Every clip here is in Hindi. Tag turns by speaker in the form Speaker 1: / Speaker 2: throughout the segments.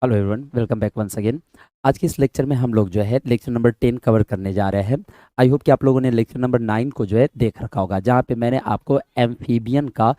Speaker 1: Hello everyone, welcome back once again. आज के इस लेक्चर में हम लोग जो है लेक्चर नंबर 10 कवर करने जा रहे हैं। आई होप कि आप लोगों ने लेक्चर नंबर 9 को जो है देख रखा होगा, जहाँ पे मैंने आपको एम्फीबियन का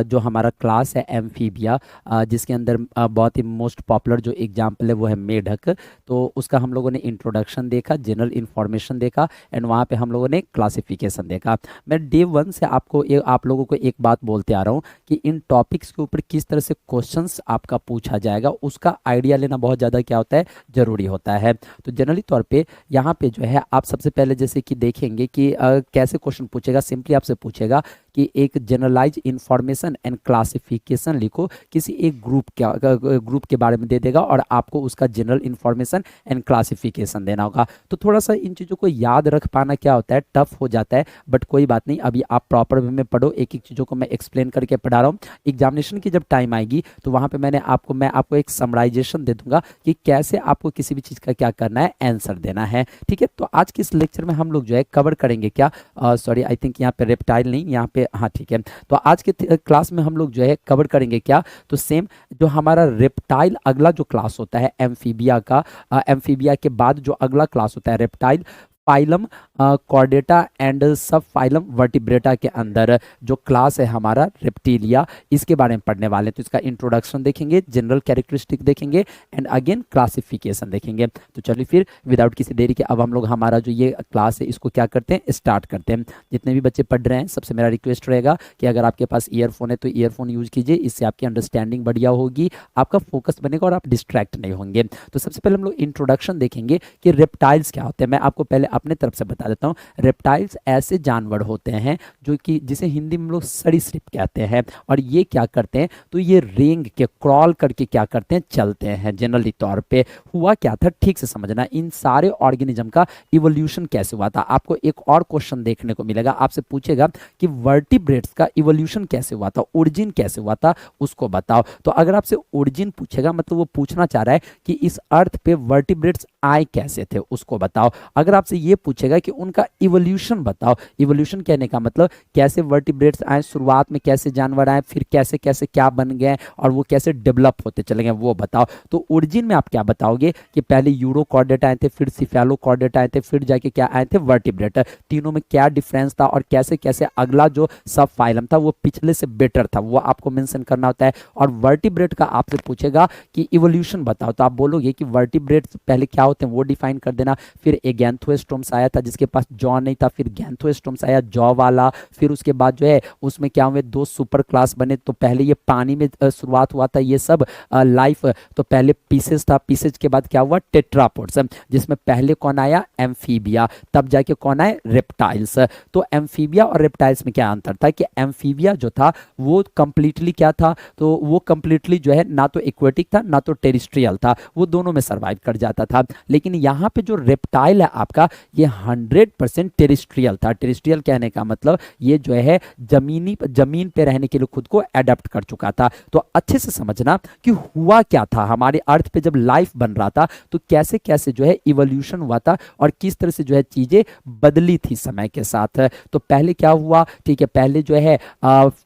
Speaker 1: जो हमारा क्लास है एम्फीबिया, जिसके अंदर बहुत ही मोस्ट पॉपुलर जो एग्जाम्पल है वो है मेढक। तो उसका हम लोगों ने इंट्रोडक्शन देखा, जनरल इन्फॉर्मेशन देखा एंड वहाँ पे हम लोगों ने क्लासिफिकेशन देखा। मैं डे 1 से आप लोगों को एक बात बोलते आ रहा हूँ कि इन टॉपिक्स के ऊपर किस तरह से क्वेश्चंस आपका पूछा जाएगा उसका आइडिया लेना बहुत ज़्यादा क्या होता है, ज़रूरी होता है। तो जनरली तौर पे यहाँ पे जो है आप सबसे पहले जैसे कि देखेंगे कि कैसे क्वेश्चन पूछेगा। सिंपली आपसे पूछेगा कि एक जनरलाइज इंफॉर्मेशन एंड क्लासिफिकेशन लिखो, किसी एक ग्रुप के बारे में दे देगा और आपको उसका जनरल इंफॉर्मेशन एंड क्लासिफिकेशन देना होगा। तो थोड़ा सा इन चीज़ों को याद रख पाना क्या होता है, टफ हो जाता है, बट कोई बात नहीं, अभी आप प्रॉपर वे में पढ़ो। एक एक चीज़ों को मैं एक्सप्लेन करके पढ़ा रहा हूँ। एग्जामिनेशन की जब टाइम आएगी तो वहाँ पे मैं आपको एक समराइजेशन दे दूंगा कि कैसे आपको किसी भी चीज़ का क्या करना है, आंसर देना है। ठीक है, तो आज के इस लेक्चर में हम लोग जो है कवर करेंगे क्या, सॉरी आई थिंक यहाँ पे रेप्टाइल नहीं, यहाँ पे हाँ ठीक है। तो आज के क्लास में हम लोग जो है कवर करेंगे क्या, तो सेम जो हमारा रेप्टाइल अगला जो क्लास होता है एम्फीबिया का, एम्फीबिया के बाद जो अगला क्लास होता है रेप्टाइल, फाइलम कॉर्डेटा एंड सब फाइलम वर्टिब्रेटा के अंदर जो क्लास है हमारा रेप्टिलिया, इसके बारे में पढ़ने वाले हैं। तो इसका इंट्रोडक्शन देखेंगे, जनरल कैरेक्टरिस्टिक देखेंगे एंड अगेन क्लासिफिकेशन देखेंगे। तो चलिए फिर विदाउट किसी देरी के अब हम लोग हमारा जो ये क्लास है इसको क्या करते हैं, स्टार्ट करते हैं। जितने भी बच्चे पढ़ रहे हैं सबसे मेरा रिक्वेस्ट रहेगा कि अगर आपके पास ईयरफोन है तो ईयरफोन यूज कीजिए, इससे आपकी अंडरस्टैंडिंग बढ़िया होगी, आपका फोकस बनेगा और आप डिस्ट्रैक्ट नहीं होंगे। तो सबसे पहले हम लोग इंट्रोडक्शन देखेंगे कि रेप्टाइल्स क्या होते हैं। मैं आपको पहले अपने तरफ से बता देता हूँ। रेप्टाइल्स ऐसे जानवर होते हैं जो कि जिसे हिंदी में लोग सरीसृप कहते हैं, और ये क्या करते हैं, तो ये रेंग के क्रॉल करके क्या करते हैं, चलते हैं। जनरली तौर पे हुआ क्या था, ठीक से समझना, इन सारे ऑर्गेनिज्म का इवोल्यूशन कैसे हुआ था। आपको एक और क्वेश्चन देखने को मिलेगा, आपसे पूछेगा कि वर्टिब्रेट्स का इवोल्यूशन कैसे हुआ था, ओरिजिन कैसे हुआ था, उसको बताओ। तो अगर आपसे ओरिजिन पूछेगा मतलब वो पूछना चाह रहा है कि इस अर्थ पे वर्टिब्रेट्स आए कैसे थे, उसको बताओ। अगर आपसे ये पूछेगा कि उनका इवोल्यूशन बताओ, इवोल्यूशन कहने का मतलब कैसे वर्टिब्रेट्स आए, शुरुआत में कैसे जानवर आए, फिर कैसे कैसे क्या बन गए और वो कैसे डेवलप होते चले गए, वो बताओ। तो ओरिजिन में आप क्या बताओगे कि पहले यूरोकॉर्डेट आए थे, फिर सिफेलोकॉर्डेट आए थे, फिर जाके क्या आए थे, वर्टिब्रेट। तीनों में क्या डिफरेंस था और कैसे कैसे अगला जो सब फाइलम था वो पिछले से बेटर था, वो आपको मेंशन करना होता है। और वर्टिब्रेट का आपसे पूछेगा कि इवोल्यूशन बताओ, तो आप बोलोगे कि वर्टिब्रेट्स पहले क्या होते हैं वो डिफाइन कर देना। फिर एगैंथोस्टोम्स आया था जिसके पास जॉ नहीं था, फिर गैंथोस्टोम्स आया जॉ वाला, फिर उसके बाद जो है उसमें क्या हुए, दो सुपर क्लास बने। तो पहले ये पानी में शुरुआत हुआ था ये सब लाइफ, तो पहले पीसेज था, पीसेज के बाद क्या हुआ, टेट्रापोड्स, जिसमें पहले कौन आया, एम्फीबिया, तब जाके कौन आए, रेप्टाइल्स। तो एम्फीबिया और रेप्टाइल्स में क्या अंतर था कि एम्फीबिया जो था वो कंप्लीटली क्या था, तो वो कंप्लीटली जो है ना तो एक्वेटिक था ना तो टेरिस्ट्रियल था, वो दोनों में सर्वाइव कर जाता था। लेकिन यहाँ पे जो रेप्टाइल है आपका ये 100% टेरिस्ट्रियल था। टेरिस्ट्रियल कहने का मतलब ये जो है जमीन पे रहने के लिए खुद को एडेप्ट कर चुका था। तो अच्छे से समझना कि हुआ क्या था हमारे अर्थ पे जब लाइफ बन रहा था, तो कैसे कैसे जो है इवोल्यूशन हुआ था और किस तरह से जो है चीजें बदली थी समय के साथ। तो पहले क्या हुआ, ठीक है, पहले जो है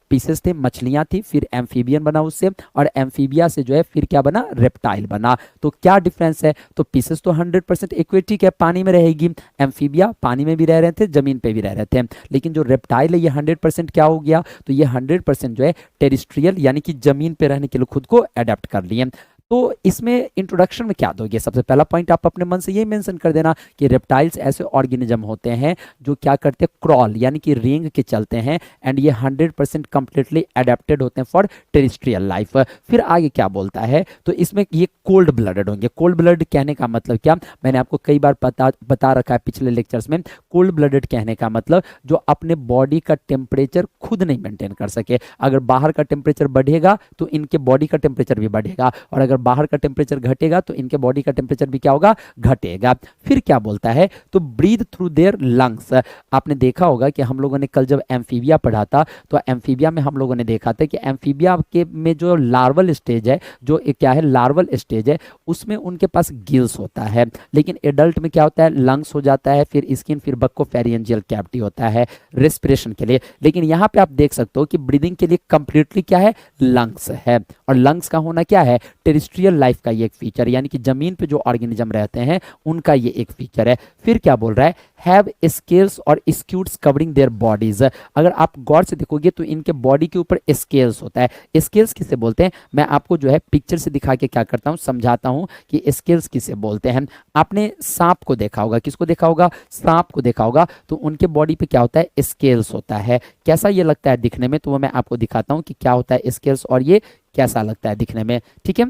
Speaker 1: पीसेस थे, मछलियां थी, फिर एम्फीबियन बना उससे, और एम्फीबिया से जो है फिर क्या बना, रेप्टाइल बना। तो क्या डिफरेंस है, तो पीसेस तो 100% एक्वेटिक है, पानी में रहेगी, एम्फीबिया पानी में भी रह रहे थे, जमीन पे भी रह रहे थे। लेकिन जो रेप्टाइल है ये 100% क्या हो गया, तो ये 100% जो है टेरिस्ट्रियल यानी कि जमीन पे रहने के लिए खुद को एडेप्ट कर लिए। तो इसमें इंट्रोडक्शन में क्या दोगे, सबसे पहला पॉइंट आप अपने मन से ये मेंशन कर देना कि रेप्टाइल्स ऐसे ऑर्गेनिज्म होते हैं जो क्या करते हैं, क्रॉल यानी कि रेंग के चलते हैं, एंड ये 100% कंप्लीटली अडेप्टेड होते हैं फॉर टेरिस्ट्रियल लाइफ। फिर आगे क्या बोलता है, तो इसमें ये कोल्ड ब्लडेड होंगे। कोल्ड ब्लड कहने का मतलब क्या, मैंने आपको कई बार बता रखा है पिछले लेक्चर्स में। कोल्ड ब्लडेड कहने का मतलब जो अपने बॉडी का टेम्परेचर खुद नहीं मेंटेन कर सके। अगर बाहर का टेम्परेचर बढ़ेगा तो इनके बॉडी का टेम्परेचर भी बढ़ेगा, और अगर बाहर का टेम्परेचर घटेगा तो इनके बॉडी का टेम्परेचर भी क्या होगा, घटेगा। फिर क्या बोलता है, तो ब्रीथ थ्रू देयर लंग्स। आपने देखा होगा कि हम लोगों ने कल जब एम्फीबिया पढ़ा था तो एम्फीबिया में हम लोगों ने देखा था कि एम्फीबिया के में जो लार्वल स्टेज है, जो क्या है लार्वल स्टेज है, उसमें उनके पास गिल्स होता है। लेकिन एडल्ट में क्या होता है, लंग्स हो जाता है, फिर स्किन, फिर बक्कोफेरिंजियल कैविटी होता है रेस्पिरेशन के लिए। लेकिन यहाँ पे आप देख सकते हो कि ब्रीदिंग के लिए कंप्लीटली क्या है, लंग्स है, और लंग्स का होना क्या है, टेरिस्ट्रियल टेरिस्ट्रियल लाइफ का ये एक फीचर, यानी कि जमीन पे जो ऑर्गेनिज्म रहते हैं उनका ये एक फीचर है। फिर क्या बोल रहा है, हैव स्केल्स और स्क्यूट्स कवरिंग देयर बॉडीज। अगर आप गौर से देखोगे तो इनके बॉडी के ऊपर स्केल्स होता है। स्केल्स किसे बोलते हैं, मैं आपको जो है पिक्चर से दिखा के क्या करता हूँ, समझाता हूँ कि स्केल्स किसे बोलते हैं। आपने सांप को देखा होगा, किसको देखा होगा, सांप को देखा होगा, तो उनके बॉडी पे क्या होता है, स्केल्स होता है। कैसा ये लगता है दिखने में, तो वो मैं आपको दिखाता हूँ कि क्या होता है स्केल्स और ये कैसा लगता है दिखने में। ठीक है,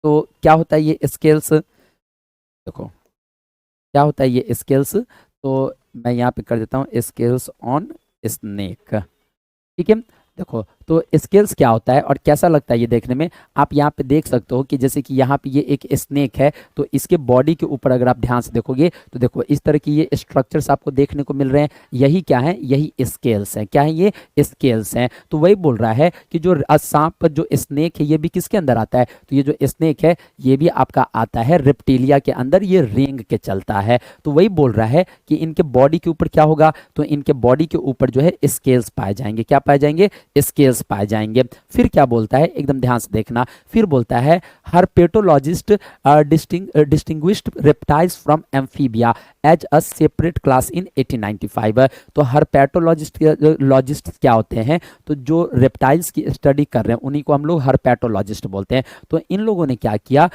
Speaker 1: तो क्या होता है ये स्केल्स, देखो क्या होता है ये स्केल्स, तो मैं यहाँ पे कर देता हूँ स्केल्स ऑन स्नेक। ठीक है, देखो तो स्केल्स क्या होता है और कैसा लगता है ये देखने में। आप यहाँ पे देख सकते हो कि जैसे कि यहाँ पे ये एक स्नेक है, तो इसके बॉडी के ऊपर अगर आप ध्यान से देखोगे तो देखो इस तरह की ये स्ट्रक्चर्स आपको देखने को मिल रहे हैं। यही क्या है, यही स्केल्स हैं। क्या है, ये स्केल्स हैं। तो वही बोल रहा है कि जो सांप जो स्नेक है ये भी किसके अंदर आता है, तो ये जो स्नेक है ये भी आपका आता है रेप्टिलिया के अंदर, ये रेंग के चलता है। तो वही बोल रहा है कि इनके बॉडी के ऊपर क्या होगा, तो इनके बॉडी के ऊपर जो है स्केल्स पाए जाएंगे। क्या पाए जाएंगे, स्केल्स पाए जाएंगे। फिर क्या बोलता है, एकदम ध्यान से देखना, फिर बोलता है herpetologist distinguished reptiles from amphibia as a separate class in 1895। तो हर्पेटोलॉजिस्ट क्या होते हैं, तो जो रेप्टाइल्स की स्टडी कर रहे हैं उन्हीं को हम लोग हर्पेटोलॉजिस्ट बोलते हैं। तो इन लोगों ने क्या किया,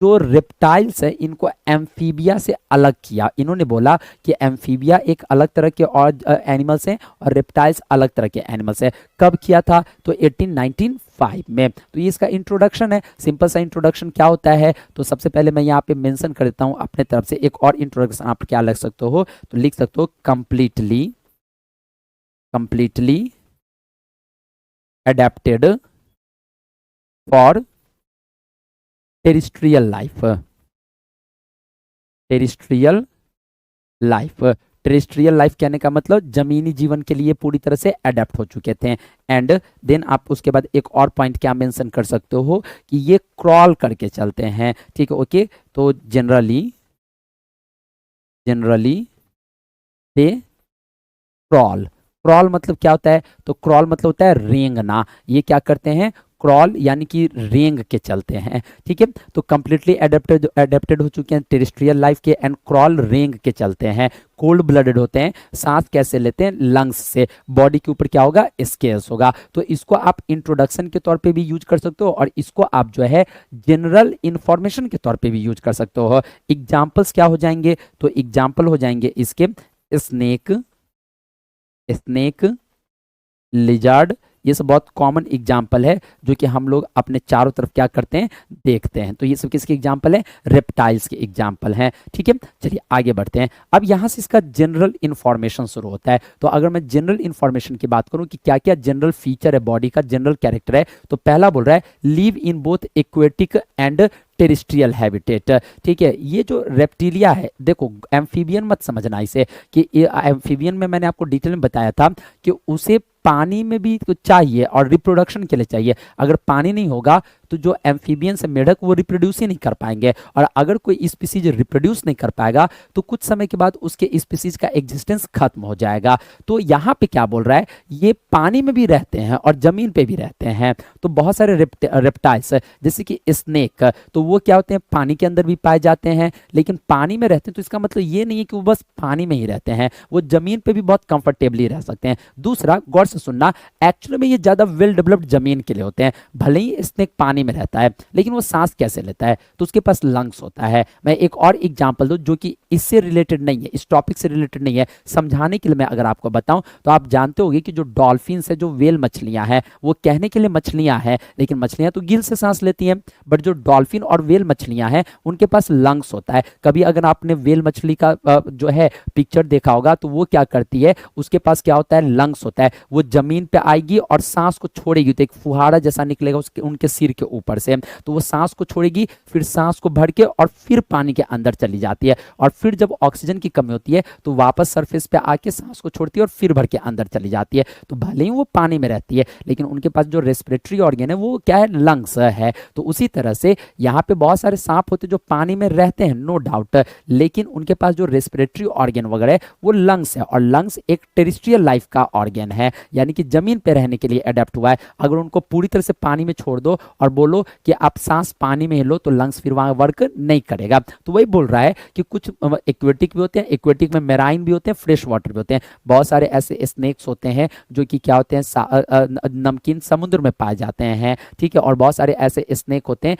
Speaker 1: जो रेप्टाइल्स है इनको एम्फीबिया से अलग किया। इन्होंने बोला कि एम्फीबिया एक अलग तरह के और एनिमल्स हैं और रेप्टाइल्स अलग तरह के एनिमल्स हैं। कब किया था, तो 1895 में। तो ये इसका इंट्रोडक्शन है, सिंपल सा इंट्रोडक्शन क्या होता है। तो सबसे पहले मैं यहाँ पे मेंशन कर देता हूँ अपने तरफ से एक और इंट्रोडक्शन। आप क्या लिख सकते हो, तो लिख सकते हो completely adapted for terrestrial life. Terrestrial life कहने का मतलब जमीनी जीवन के लिए पूरी तरह से अडेप्ट हो चुके थे। एंड देन आप उसके बाद एक और पॉइंट क्या मेंशन कर सकते हो कि ये क्रॉल करके चलते हैं। ठीक है, ओके, तो जनरली दे क्रॉल मतलब क्या होता है, तो क्रॉल मतलब होता है रेंगना। ये क्या करते हैं, क्रॉल यानी कि रेंग के चलते हैं। ठीक है, तो कंप्लीटली एडेप्टेड हो चुके हैं टेरिस्ट्रियल लाइफ के, एंड क्रॉल रेंग के चलते हैं। कोल्ड ब्लडेड होते हैं, सांस कैसे लेते हैं, लंग्स से। बॉडी के ऊपर क्या होगा, स्केल्स होगा। तो इसको आप इंट्रोडक्शन के तौर पे भी यूज कर सकते हो और इसको आप जो है जनरल इंफॉर्मेशन के तौर पे भी यूज कर सकते हो। एग्जाम्पल्स क्या हो जाएंगे, तो एग्जाम्पल हो जाएंगे इसके स्नेक लिजार्ड, ये सब बहुत कॉमन एग्जाम्पल है जो कि हम लोग अपने चारों तरफ क्या करते हैं, देखते हैं। तो ये सब किसके एग्जाम्पल है, रेप्टाइल्स के एग्जाम्पल हैं। ठीक है, चलिए आगे बढ़ते हैं। अब यहाँ से इसका जनरल इंफॉर्मेशन शुरू होता है। तो अगर मैं जनरल इंफॉर्मेशन की बात करूँ कि क्या क्या जनरल फीचर है बॉडी का, जनरल कैरेक्टर है, तो पहला बोल रहा है live in both aquatic and terrestrial habitat. ठीक है, ये जो रेप्टिलिया है, देखो एम्फीबियन मत समझना इसे कि एम्फीबियन में मैंने आपको डिटेल में बताया था कि उसे पानी में भी चाहिए और रिप्रोडक्शन के लिए चाहिए। अगर पानी नहीं होगा तो जो एम्फीबियन से मेढक वो रिप्रोड्यूस ही नहीं कर पाएंगे, और अगर कोई स्पीसीज रिप्रोड्यूस नहीं कर पाएगा तो कुछ समय के बाद उसके स्पीसीज का एग्जिस्टेंस खत्म हो जाएगा। तो यहाँ पे क्या बोल रहा है, ये पानी में भी रहते हैं और जमीन पे भी रहते हैं। तो बहुत सारे रेप्टाइल्स जैसे कि स्नेक, तो वो क्या होते हैं, पानी के अंदर भी पाए जाते हैं, लेकिन पानी में रहते हैं। तो इसका मतलब ये नहीं है कि वो बस पानी में ही रहते हैं, वो जमीन पे भी बहुत कंफर्टेबली रह सकते हैं। दूसरा, गौर से सुनना, एक्चुअली में ये ज्यादा वेल डेवलप्ड जमीन के लिए होते हैं। भले ही स्नेक पानी में रहता है लेकिन वो सांस कैसे लेता है, तो उसके पास लंग्स होता है। मैं एक और एग्जांपल दूं जो कि इससे रिलेटेड नहीं है, इस टॉपिक से रिलेटेड नहीं है, समझाने के लिए मैं अगर आपको बताऊं तो आप जानते होंगे कि जो डॉल्फिन्स है, जो वेल मछलियां हैं, वो कहने के लिए मछलियां हैं लेकिन मछलियां तो गिल से सांस लेती हैं। बट जो डॉल्फिन और वेल मछलियां हैं उनके पास लंग्स होता है। कभी अगर आपने वेल मछली का जो है पिक्चर देखा होगा तो वो क्या करती है, उसके पास क्या होता है, लंग्स होता है। वो जमीन पे आएगी और सांस को छोड़ेगी तो एक फुहारा जैसा निकलेगा उसके उनके सिर के ऊपर से। तो वो सांस को छोड़ेगी, फिर सांस को भर के और फिर पानी के अंदर चली जाती है, और फिर जब ऑक्सीजन की कमी होती है तो वापस सरफेस पे आके सांस को छोड़ती है और फिर भर के अंदर चली जाती है। तो भले ही वो पानी में रहती है लेकिन उनके पास जो रेस्पिरेटरी ऑर्गन है वो क्या है, लंग्स है। तो उसी तरह से यहाँ पे बहुत सारे सांप होते हैं जो पानी में रहते हैं, नो डाउट, लेकिन उनके पास जो रेस्पिरेटरी ऑर्गन वगैरह है वो लंग्स है, और लंग्स एक टेरेस्ट्रियल लाइफ का ऑर्गन है, यानी कि जमीन पे रहने के लिए अडेप्ट हुआ है। अगर उनको पूरी तरह से पानी में छोड़ दो और बोलो कि आप सांस पानी में लो तो लंग्स फिर वहां वर्क नहीं करेगा। तो वही बोल रहा है कि कुछ एक्वेटिक भी होते हैं, एक्वेटिक में मेराइन भी होते हैं, फ्रेश वाटर भी होते हैं। बहुत सारे ऐसे स्नेक्स होते हैं जो कि क्या होते हैं, नमकीन समुद्र में पाए जाते हैं, ठीक है। और बहुत सारे ऐसे स्नेक होते हैं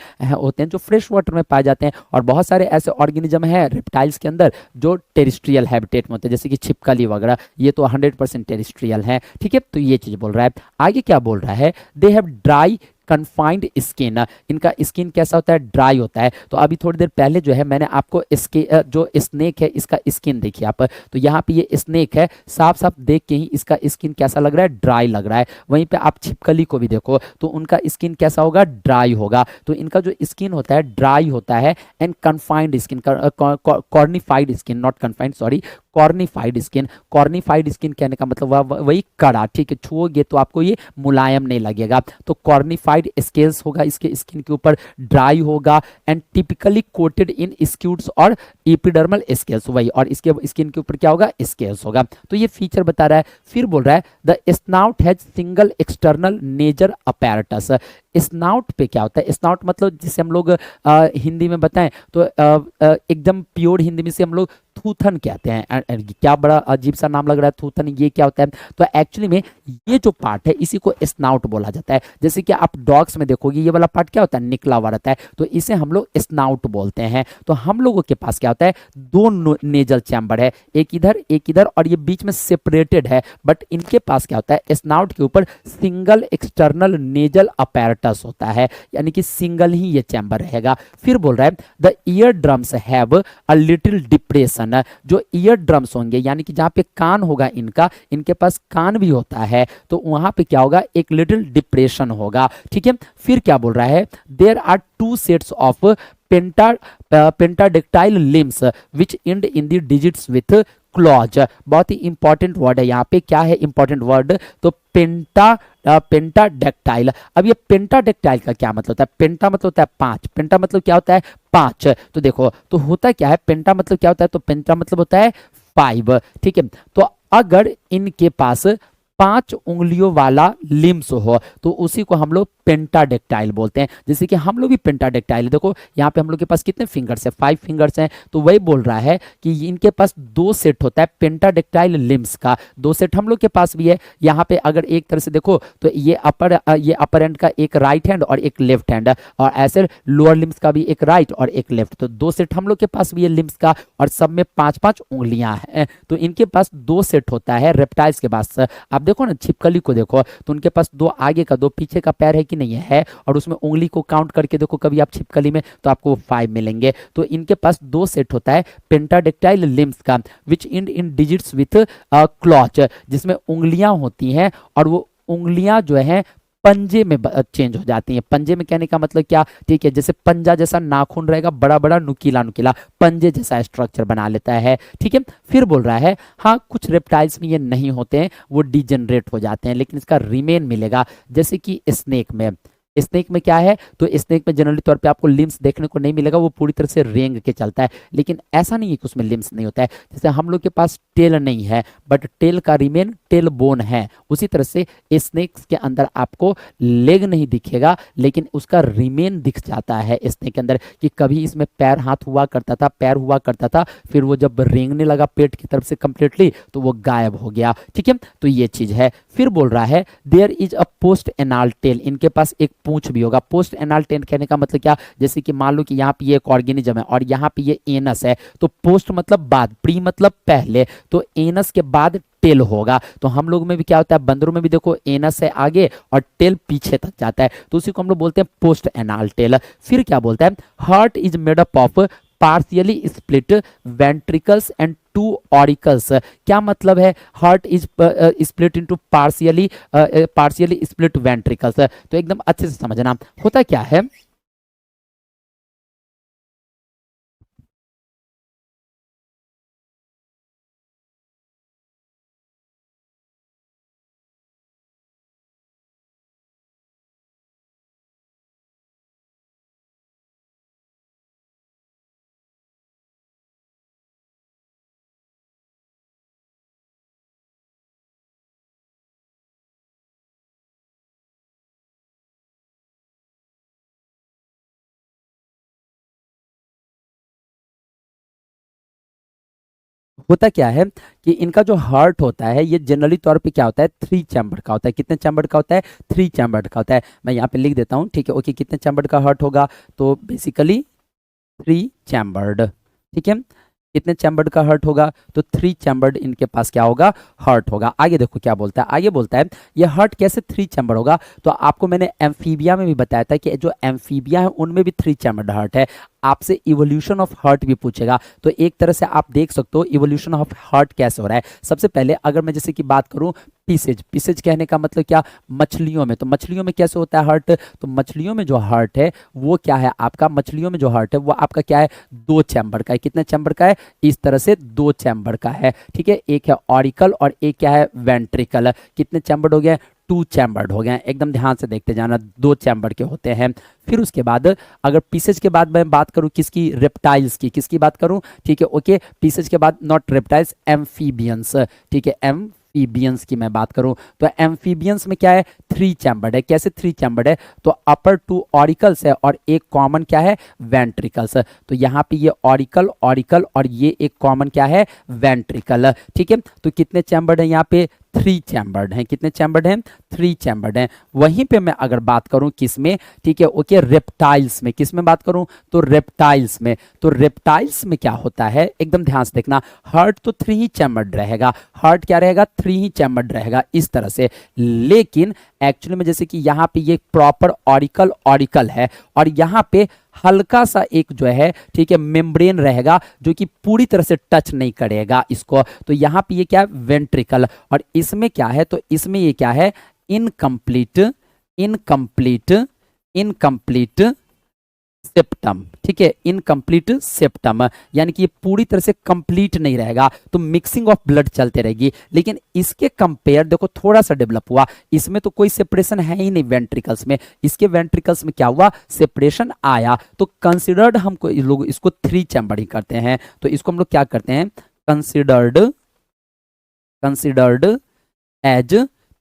Speaker 1: जो फ्रेश वाटर में पाए जाते हैं, और बहुत सारे ऐसे ऑर्गेनिज्म हैं रेप्टाइल्स के अंदर जो टेरेस्ट्रियल हैबिटेट में होते हैं, जैसे कि छिपकली वगैरह, ये तो 100% टेरेस्ट्रियल है, ठीक है। तो ये चीज बोल रहा है। आगे क्या बोल रहा है, they have dry confined skin, इनका स्किन कैसा होता है, ड्राई होता है। तो अभी थोड़ी देर पहले जो है मैंने आपको इसके जो स्नेक है इसका स्किन देखिए आप, तो यहाँ पे ये स्नेक है, साफ साफ देख के ही इसका स्किन कैसा लग रहा है, ड्राई लग रहा है। वहीं पे आप छिपकली को भी देखो तो उनका स्किन कैसा होगा, ड्राई होगा। तो इनका जो स्किन होता है ड्राई होता है, and confined skin, cornified skin, not confined, sorry, cornified skin. Cornified skin कहने का मतलब वही कड़ा, ठीक है, छुओगे तो आपको ये मुलायम नहीं लगेगा। तो कॉर्निफाइड स्केल्स होगा इसके स्किन के ऊपर, ड्राई होगा, and typically quoted in scutes और एपिडर्मल स्केल्स, वही, और इसके स्किन के ऊपर क्या होगा, स्केल्स होगा। तो ये फीचर बता रहा है। फिर बोल रहा है the snout has single external nasal apparatus. Snout पे क्या होता है, स्नाउट मतलब जिसे हम लोग हिंदी में बताएं तो एकदम प्योर हिंदी में से हम लोग थूथन कहते हैं। क्या बड़ा अजीब सा नाम लग रहा है थूथन, ये क्या होता है, तो एक्चुअली में ये जो पार्ट है इसी को स्नाउट बोला जाता है। जैसे कि आप डॉग्स में देखोगे ये वाला पार्ट क्या होता है, निकला हुआ रहता है, तो इसे हम लोग स्नाउट बोलते हैं। तो हम लोगों के पास क्या होता है, दो नेजल चैम्बर है, एक इधर और ये बीच में सेपरेटेड है, बट इनके पास क्या होता है, स्नाउट के ऊपर सिंगल एक्सटर्नल नेजल अपैरेटस होता है, यानी कि सिंगल ही ये चैम्बर रहेगा। फिर बोल रहा है the year drums have a little depression. जो ईयर ड्रम्स होंगे यानी कि जहां पे कान होगा इनका, इनके पास कान भी होता है, तो वहां पे क्या होगा, एक लिटिल डिप्रेशन होगा, ठीक है। फिर क्या बोल रहा है, there are two sets of pentadactyl limbs which end in the digits with claws. बहुत ही इंपॉर्टेंट वर्ड है यहाँ पे, क्या है इंपॉर्टेंट वर्ड, तो पेंटाडेक्टाइल। अब ये पेंटाडेक्टाइल का क्या मतलब होता है, पेंटा मतलब होता है पांच, पेंटा मतलब क्या होता है, पांच। तो देखो तो होता क्या है, पेंटा मतलब क्या होता है, तो पेंटा मतलब होता है 5, ठीक है। तो अगर इनके पास 5 उंगलियों वाला लिम्स हो तो उसी को हम लोग पेंटाडेक्टाइल बोलते हैं। जैसे कि हम लोग भी पेंटाडेक्टाइल, देखो यहाँ पे हम लोग के पास कितने फिंगर्स है, 5 फिंगर्स हैं। तो वही बोल रहा है कि इनके पास 2 सेट होता है पेंटाडेक्टाइल लिम्स का, 2 सेट हम लोग के पास भी है। यहाँ पे अगर एक तरह से देखो तो ये अपर एंड का एक राइट हैंड और एक लेफ्ट हैंड, और ऐसे लोअर लिम्स का भी एक राइट और एक लेफ्ट, तो 2 सेट हम लोग के पास भी है लिम्स का, और सब में 5-5 उंगलियां हैं। तो इनके पास 2 सेट होता है रेप्टाइल्स के पास। आप देखो ना छिपकली को देखो तो उनके पास 2 आगे का 2 पीछे का पैर है कि नहीं है, और उसमें उंगली को काउंट करके देखो कभी आप छिपकली में तो आपको 5 मिलेंगे। तो इनके पास 2 सेट होता है पेंटाडेक्टाइल लिम्स का, विच एंड इन डिजिट्स विथ क्लॉच, जिसमें उंगलियां होती हैं, और वो उंगलियां जो है पंजे में चेंज हो जाती हैं। पंजे में कहने का मतलब क्या, ठीक है, जैसे पंजा जैसा नाखून रहेगा, बड़ा बड़ा नुकीला नुकीला, पंजे जैसा स्ट्रक्चर बना लेता है, ठीक है। फिर बोल रहा है हाँ कुछ रेप्टाइल्स में ये नहीं होते हैं, वो डिजेनरेट हो जाते हैं, लेकिन इसका रिमेन मिलेगा। जैसे कि स्नेक में, स्नेक में क्या है, तो स्नेक में जनरली तौर पे आपको लिम्स देखने को नहीं मिलेगा, वो पूरी तरह से रेंग के चलता है। लेकिन ऐसा नहीं है कि उसमें लिम्स नहीं होता है, जैसे हम लोग के पास टेल नहीं है बट टेल का रिमेन टेल बोन है, उसी तरह से स्नेक्स के अंदर आपको लेग नहीं दिखेगा लेकिन उसका रिमेन दिख जाता है स्नेक के अंदर, कि कभी इसमें पैर हाथ हुआ करता था, पैर हुआ करता था, फिर वो जब रेंगने लगा पेट की तरफ से कंप्लीटली तो वो गायब हो गया, ठीक है। तो ये चीज है। फिर बोल रहा है there is a post anal tail, इनके पास एक पूंछ भी होगा। पोस्ट एनाल टेल कहने का मतलब क्या, जैसे कि मान लो कि यहाँ पे ये एक ऑर्गेनिज्म है और यहाँ पे ये एनस है, तो पोस्ट मतलब बाद, प्री मतलब पहले, तो एनस के बाद टेल होगा। तो हम लोग में भी क्या होता है, बंदरों में भी देखो एनस है आगे और टेल पीछे तक जाता है, तो उसी को हम लोग बोलते हैं पोस्ट एनाल टेल। फिर क्या बोलता है, heart is made up of partially split ventricles and 2 auricles. क्या मतलब है, heart is split into partially split ventricles, तो एकदम अच्छे से समझना होता क्या है। होता क्या है कि इनका जो हार्ट होता है ये जनरली तौर पे क्या होता है, 3 चैम्बर का होता है। कितने चैम्बर का होता है, 3 चैम्बर का होता है। मैं यहाँ पे लिख देता हूँ, ठीक है। ओके, कितने चैम्बर का हार्ट होगा, तो बेसिकली 3 चैम्बर्ड, ठीक है। कितने चैम्बर्ड का हार्ट होगा, तो 3 चैम्बर्ड इनके पास क्या होगा, हार्ट होगा। आगे देखो क्या बोलता है, आगे बोलता है ये हार्ट कैसे 3 चैम्बर होगा। तो आपको मैंने एम्फीबिया में भी बताया था कि जो एम्फीबिया है उनमें भी 3 चैम्बर्ड हार्ट है। आपसे इवोल्यूशन ऑफ हार्ट भी पूछेगा, तो एक तरह से आप देख सकते हो इवोल्यूशन ऑफ हार्ट कैसे हो रहा है। सबसे पहले अगर मैं जैसे कि बात करूं पीसेज, पीसेज कहने का मतलब क्या, मछलियों में, तो मछलियों में कैसे होता है हार्ट, तो मछलियों में जो हार्ट है वो क्या है आपका, मछलियों में जो हार्ट है वो आपका क्या है, 2 चैम्बर का है। कितने चैम्बर का है, इस तरह से 2 चैम्बर का है, ठीक है। एक है ऑरिकल और एक क्या है, वेंट्रिकल। कितने चैम्बर हो गए, 2 चैम्बर्ड हो गए। एकदम ध्यान से देखते जाना, 2 चैम्बर के होते हैं। फिर उसके बाद अगर पीसेज के बाद मैं बात करूं किसकी, रेप्टाइल्स की, किसकी बात करूं, ठीक है। ओके, पीसेज के बाद नॉट रेप्टाइल्स, एम्फीबियंस, ठीक है। एम्फीबियंस की मैं बात करूं तो एम्फीबियंस में क्या है, 3 चैम्बर्ड है। कैसे 3 चैम्बर्ड है, तो अपर 2 ऑरिकल्स है और एक कॉमन क्या है, वेंट्रिकल्स। तो यहाँ पे ये ऑरिकल ऑरिकल और ये एक कॉमन क्या है, वेंट्रिकल, ठीक है। तो कितने चैम्बर्ड है यहाँ पे, 3 चैम्बर्ड हैं। कितने चैम्बर्ड हैं, 3 चैम्बर्ड हैं। वहीं पे मैं अगर बात करूं किस में, ठीक है, ओके, रेप्टाइल्स में, किस में बात करूं, तो रेप्टाइल्स में। तो रेप्टाइल्स में क्या होता है, एकदम ध्यान से देखना, हार्ट तो 3 ही चैम्बर्ड रहेगा, हार्ट क्या रहेगा, 3 ही चैम्बर्ड रहेगा इस तरह से। लेकिन एक्चुअली में जैसे कि यहाँ पे ये प्रॉपर ऑरिकल ऑरिकल है और यहाँ पे हल्का सा एक जो है, ठीक है, मेम्ब्रेन रहेगा जो कि पूरी तरह से टच नहीं करेगा इसको। तो यहाँ पे ये क्या है, वेंट्रिकल। और इसमें क्या है, तो इसमें ये क्या है, इनकम्प्लीट, इनकम्प्लीट, इनकम्प्लीट सेप्टम, ठीक है, इनकम्प्लीट सेप्टम, यानी कि ये पूरी तरह से कंप्लीट नहीं रहेगा, तो मिक्सिंग ऑफ ब्लड चलते रहेगी। लेकिन इसके कंपेयर देखो थोड़ा सा डेवलप हुआ, इसमें तो कोई सेपरेशन है ही नहीं वेंट्रिकल्स में, इसके वेंट्रिकल्स में क्या हुआ, सेपरेशन आया। तो कंसिडर्ड हमको लोग इसको 3 चैम्बरिंग करते हैं, तो इसको हम लोग क्या करते हैं, कंसिडर्ड, कंसिडर्ड एज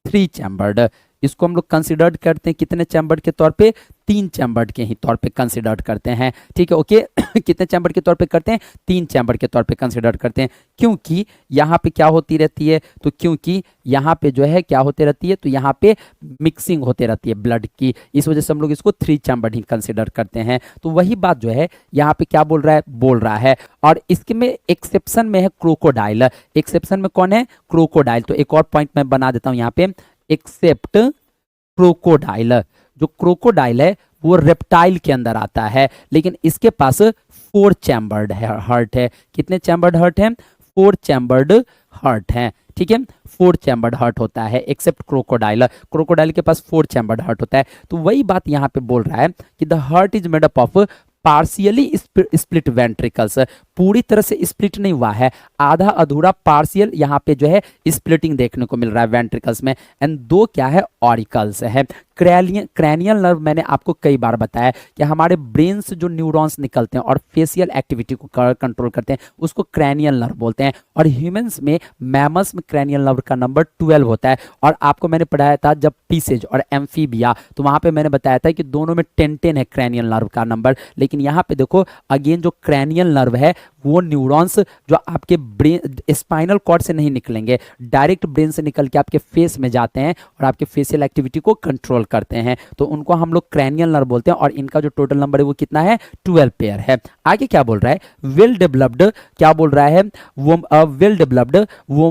Speaker 1: 3 चैम्बर्ड। इसको हम लोग कंसिडर्ड करते हैं कितने चैम्बर के तौर पे, 3 चैम्बर के ही तौर पे कंसिडर्ड करते हैं, ठीक है। ओके कितने चैम्बर के तौर पे करते हैं, 3 चैम्बर के तौर पे कंसिडर करते हैं। क्योंकि यहाँ पे क्या होती रहती है, तो क्योंकि यहाँ पे जो है क्या होती रहती है, तो यहाँ पे मिक्सिंग होती रहती है ब्लड की, इस वजह से हम लोग इसको 3 चैम्बर ही कंसिडर करते हैं। तो वही बात जो है यहाँ पे क्या बोल रहा है, बोल रहा है। और इसके में एक्सेप्शन में है क्रोकोडाइल, एक्सेप्शन में कौन है, क्रोकोडाइल। तो एक और पॉइंट मैं बना देता हूं यहाँ पे, एक्सेप्ट क्रोकोडाइल। जो क्रोकोडाइल है वो रेप्टाइल के अंदर आता है, लेकिन इसके पास 4 चैम्बर्ड हार्ट है। कितने चैम्बर्ड हार्ट है, 4 चैम्बर्ड हार्ट है, ठीक है। 4 चैम्बर्ड हार्ट होता है एक्सेप्ट क्रोकोडाइल, क्रोकोडाइल के पास 4 चैम्बर्ड हार्ट होता है। तो वही बात यहाँ पे बोल रहा है कि the heart is made up of partially split ventricles, पूरी तरह से स्प्लिट नहीं हुआ है, आधा अधूरा पार्शियल यहाँ पे जो है स्प्लिटिंग देखने को मिल रहा है वेंट्रिकल्स में। एंड 2 क्या है, ऑरिकल्स है। क्रैनियल नर्व मैंने आपको कई बार बताया कि हमारे ब्रेन से जो न्यूरॉन्स निकलते हैं और फेशियल एक्टिविटी को कंट्रोल करते हैं उसको क्रैनियल नर्व बोलते हैं। और ह्यूमंस में, मैमल्स में क्रैनियल नर्व का नंबर 12 होता है। और आपको मैंने पढ़ाया था जब पीसेज और एम्फीबिया, तो वहां पे मैंने बताया था कि दोनों में 10 है क्रैनियल नर्व का नंबर। लेकिन यहाँ पे देखो अगेन जो क्रैनियल नर्व है वो न्यूरॉन्स जो आपके ब्रेन स्पाइनल कॉर्ड से नहीं निकलेंगे, डायरेक्ट ब्रेन से निकल के आपके फेस में जाते हैं और आपके फेशियल एक्टिविटी को कंट्रोल करते हैं, तो उनको हम लोग क्रैनियल नर्व बोलते हैं। और इनका जो टोटल नंबर है वो कितना है, 12 पेयर है। आगे क्या बोल रहा है, वेल डेवलप्ड, क्या बोल रहा है, वो वेल डेवलप्ड, वो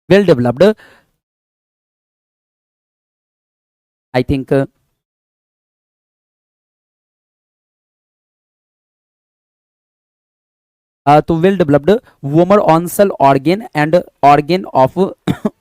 Speaker 1: वेल डेवलप्ड, आई थिंक, तो well developed vomeronasal organ and organ of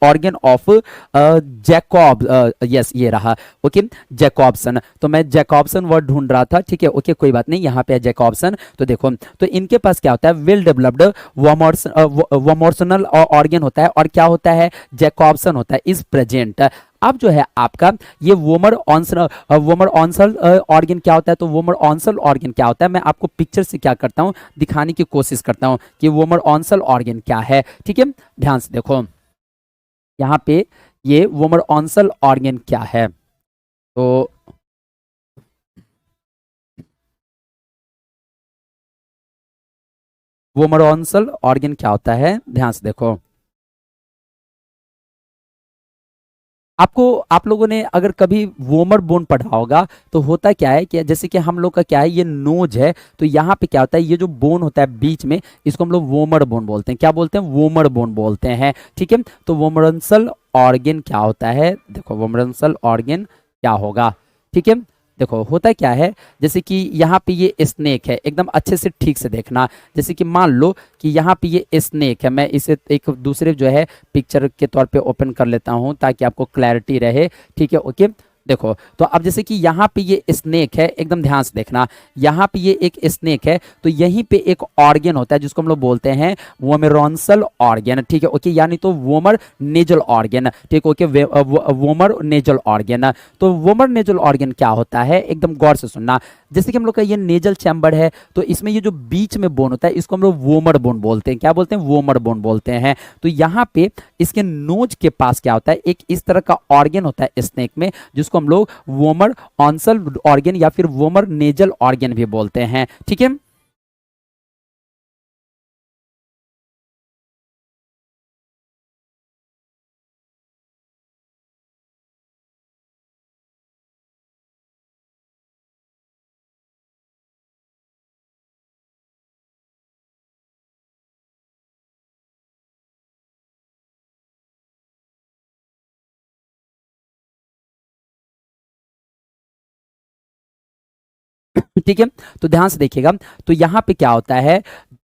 Speaker 1: organ of Jacob, yes ये रहा, ओके, जैकॉब्सन। तो मैं जैकॉब्सन वर्ड ढूंढ रहा था, ठीक है। ओके कोई बात नहीं, यहाँ पे है जैकॉब्सन। तो देखो, तो इनके पास क्या होता है, वेल डेवलप्ड वोमोर्सनल ऑर्गेन होता है और क्या होता है, जैकॉब्सन होता है, इज प्रेजेंट। अब जो है आपका ये वोमर ऑन्सल ऑर्गन क्या होता है, तो वोमर ऑन्सल ऑर्गन क्या होता है, मैं आपको पिक्चर से क्या करता हूँ, दिखाने की कोशिश करता हूँ कि वोमर ऑन्सल ऑर्गन क्या है, ठीक है। ध्यान से देखो यहाँ पे ये वोमर ऑन्सल ऑर्गन क्या है, तो वोमरोंसल ऑर्गन क्या होता है, ध्यान से देखो। आपको, आप लोगों ने अगर कभी वोमर बोन पढ़ा होगा तो होता क्या है कि जैसे कि हम लोग का क्या है, ये नोज है, तो यहाँ पे क्या होता है, ये जो बोन होता है बीच में, इसको हम लोग वोमर बोन बोलते हैं। क्या बोलते हैं, वोमर बोन बोलते हैं, ठीक है। तो वोमरंसल ऑर्गन क्या होता है, देखो वोमरंसल ऑर्गन क्या होगा, ठीक है। देखो होता क्या है, जैसे कि यहाँ पे ये स्नेक है, एकदम अच्छे से ठीक से देखना। जैसे कि मान लो कि यहाँ पे ये स्नेक है, मैं इसे एक दूसरे जो है पिक्चर के तौर पे ओपन कर लेता हूँ ताकि आपको क्लैरिटी रहे, ठीक है, ओके। देखो तो अब जैसे कि यहाँ पे ये स्नेक है, एकदम ध्यान से देखना, यहाँ पे ये एक स्नेक है, तो यहीं पे एक ऑर्गन होता है जिसको हम लोग बोलते हैं वोमेरोंसल ऑर्गन, ठीक है, ओके, यानी तो वोमर नेजल ऑर्गन, ठीक, ओके, वोमर नेजल ऑर्गन। तो वोमर नेजल ऑर्गन क्या होता है, एकदम गौर से सुनना। जैसे कि हम लोग का ये नेजल चैम्बर है, तो इसमें ये जो बीच में बोन होता है इसको हम लोग वोमर बोन बोलते हैं। क्या बोलते हैं, वोमर बोन बोलते हैं। तो यहाँ पे इसके नोज के पास क्या होता है, एक इस तरह का ऑर्गन होता है स्नेक में, जिसको हम लोग वोमर ऑन्सल ऑर्गन या फिर वोमर नेजल ऑर्गन भी बोलते हैं, ठीक है। ठीक है, तो ध्यान से देखिएगा। तो यहाँ पे क्या होता है,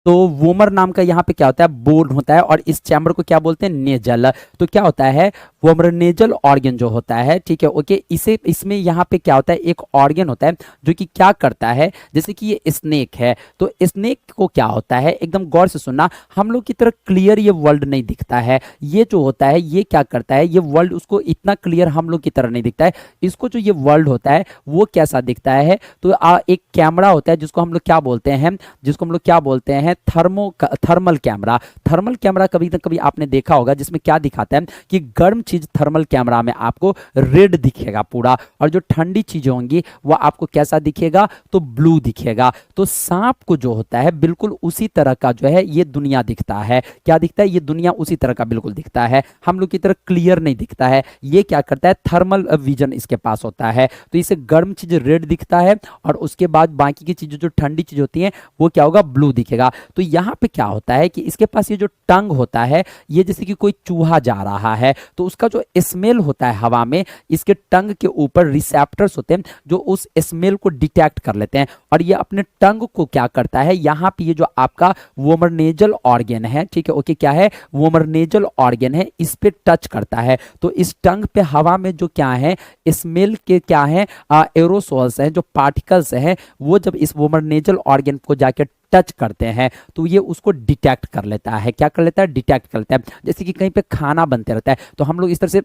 Speaker 1: तो वोमर नाम का यहाँ पे क्या होता है, बोन होता है, और इस चैम्बर को क्या बोलते हैं, नेजल। तो क्या होता है, वोमर नेजल ऑर्गन जो होता है, ठीक है, ओके, इसे इसमें यहाँ पे क्या होता है, एक ऑर्गन होता है जो कि क्या करता है, जैसे कि ये स्नेक है, तो स्नेक को क्या होता है, एकदम गौर से सुनना, हम लोग की तरह क्लियर ये वर्ल्ड नहीं दिखता है। ये जो होता है ये क्या करता है, ये वर्ल्ड उसको इतना क्लियर हम लोग की तरह नहीं दिखता है। इसको जो ये वर्ल्ड होता है वो कैसा दिखता है, तो एक कैमरा होता है जिसको हम लोग क्या बोलते हैं, जिसको हम लोग क्या बोलते हैं, थर्मल कैमरा। थर्मल कैमरा कभी ना कभी आपने देखा होगा, जिसमें क्या दिखाता है कि गर्म चीज थर्मल कैमरा में आपको रेड दिखेगा पूरा, और जो ठंडी चीजें होंगी वो आपको कैसा दिखेगा, तो ब्लू दिखेगा। तो सांप को जो होता है बिल्कुल उसी तरह का जो है ये दुनिया दिखता है। क्या दिखता है, ये दुनिया उसी तरह का बिल्कुल दिखता है, हम लोग की तरह क्लियर नहीं दिखता है। ये क्या करता है, थर्मल विजन इसके पास होता है, तो इसे गर्म चीज रेड दिखता है, और उसके बाद बाकी की चीजें जो ठंडी चीज होती हैं वो क्या होगा, ब्लू दिखेगा। तो यहाँ पे क्या होता है कि इसके पास ये जो टंग होता है, ये जैसे कि कोई चूहा जा रहा है, तो उसका जो स्मेल होता है हवा में, इसके टंग के ऊपर रिसेप्टर्स होते हैं जो उस स्मेल को डिटेक्ट कर लेते हैं, और ये अपने टंग को क्या करता है, यहाँ पे ये जो आपका वोमरनेजल ऑर्गन है, ठीक है, ओके, क्या है, वोमरनेजल ऑर्गन है, इस पे टच करता है। तो इस टंग पे हवा में जो क्या है, स्मेल के क्या है, एरोसोल्स हैं, जो पार्टिकल्स हैं, वो जब इस वोमरनेजल ऑर्गन को जाके टच करते हैं तो ये उसको डिटेक्ट कर लेता है। क्या कर लेता है, डिटेक्ट कर लेता है। जैसे कि कहीं पे खाना बनते रहता है तो हम लोग इस तरह से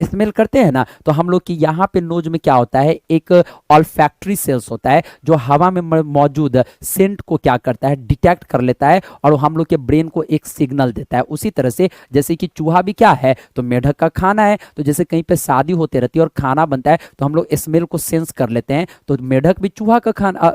Speaker 1: स्मेल करते हैं ना, तो हम लोग की यहाँ पे नोज में क्या होता है, एक ऑल्फैक्टरी सेल्स होता है जो हवा में मौजूद सेंट को क्या करता है, डिटेक्ट कर लेता है, और हम लोग के ब्रेन को एक सिग्नल देता है। उसी तरह से जैसे कि चूहा भी क्या है, तो मेढक का खाना है, तो जैसे कहीं पे शादी होती रहती है और खाना बनता है तो हम लोग स्मेल को सेंस कर लेते हैं, तो मेढक भी चूहा का खाना,